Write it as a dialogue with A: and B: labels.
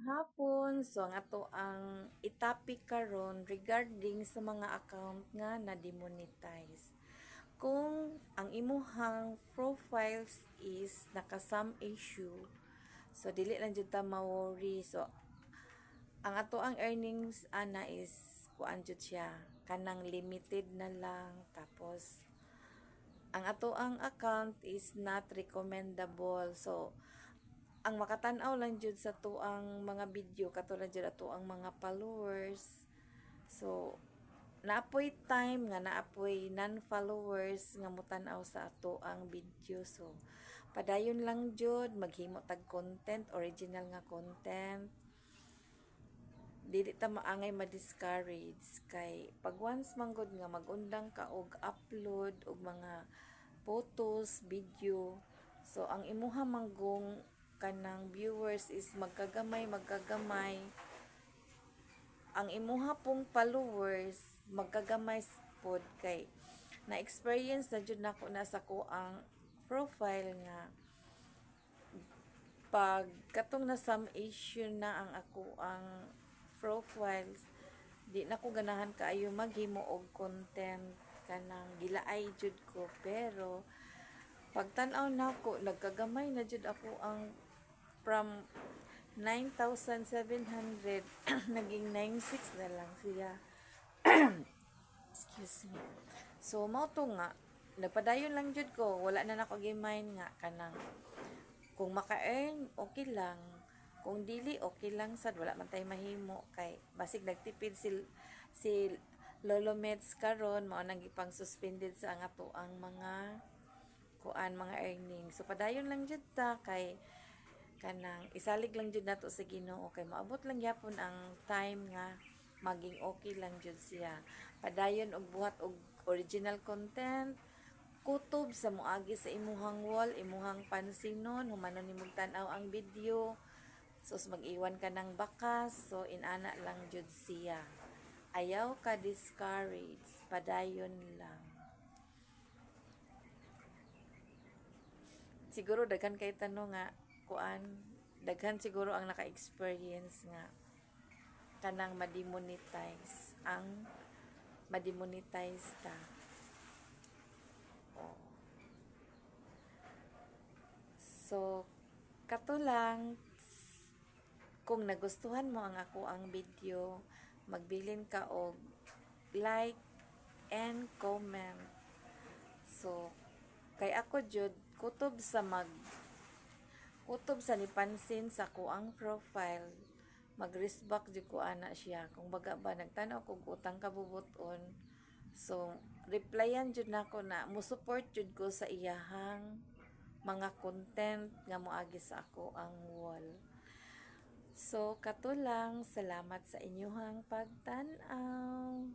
A: hapon. So ang ato ang itapik karon regarding sa mga account nga na demonetize. Kung ang imuhang profiles is naka some issue, so dili lang jud ta ma-worry. So ang ato ang earnings ana is kuan jud siya kanang limited na lang, tapos ang ato ang account is not recommendable. So ang makatan-aw lang jud sa tuang mga video katulad jud ato ang mga followers. So naapoy time nga naapoy non-followers nga mutan-aw sa ato ang video. So padayon lang jud maghimo tag content, original nga content. Dili ta maangay ma-discourage kay pag once manggod nga magundang ka og upload og mga photos, video, so ang imuha manggong kanang viewers is magkagamay, ang imuha pong followers magkagamay pod kay na experience na jud nako na sa ko ang profile nga pag katong na some issue na ang ako ang profiles, di na ko ganahan kaayo maghimo og content kanang gilaay jud ko. Pero pagtan-aw nako nagkagamay na jud ako ang from 9,700 naging 96 na lang siya. Excuse me. So mao to nga nagpadayon lang jud ko, wala na nako gimain nga kanang kung maka-earn okay lang, kung dili okay lang sad, wala man tay mahimo kay basig nagtipid si Lolo Meds karon mao nang gipang suspended sa ang ato ang mga kuan mga earnings. So padayon lang jud ta kay kanang isalig lang jud nato sa Ginoo kay maabot lang gyapon ang time nga maging okay lang jud siya. Padayon og buhat og original content, kutob sa moagi sa imuhang wall, imuhang pansinon, humanon nimong tan-aw ang video. So mag-iwan ka ng bakas, so inana lang jud siya. Ayaw ka discourage, padayon lang. Siguro daghan kay tanong nga kuan, daghan siguro ang naka-experience nga kanang ma-demonetize ta. So, kato lang, kung nagustuhan mo ang ako ang video, magbilin ka og like and comment. So, kay ako jud kutob sa nipansin sa ko ang profile, mag-respect jud ko ana siya. Kung baga ba nagtanaw kog utang kabubuton, so replyan jud nako na mo support jud ko sa iyahang mga content nga moagi sa ako ang wall. So kato lang, salamat sa inyong pagtan-aw.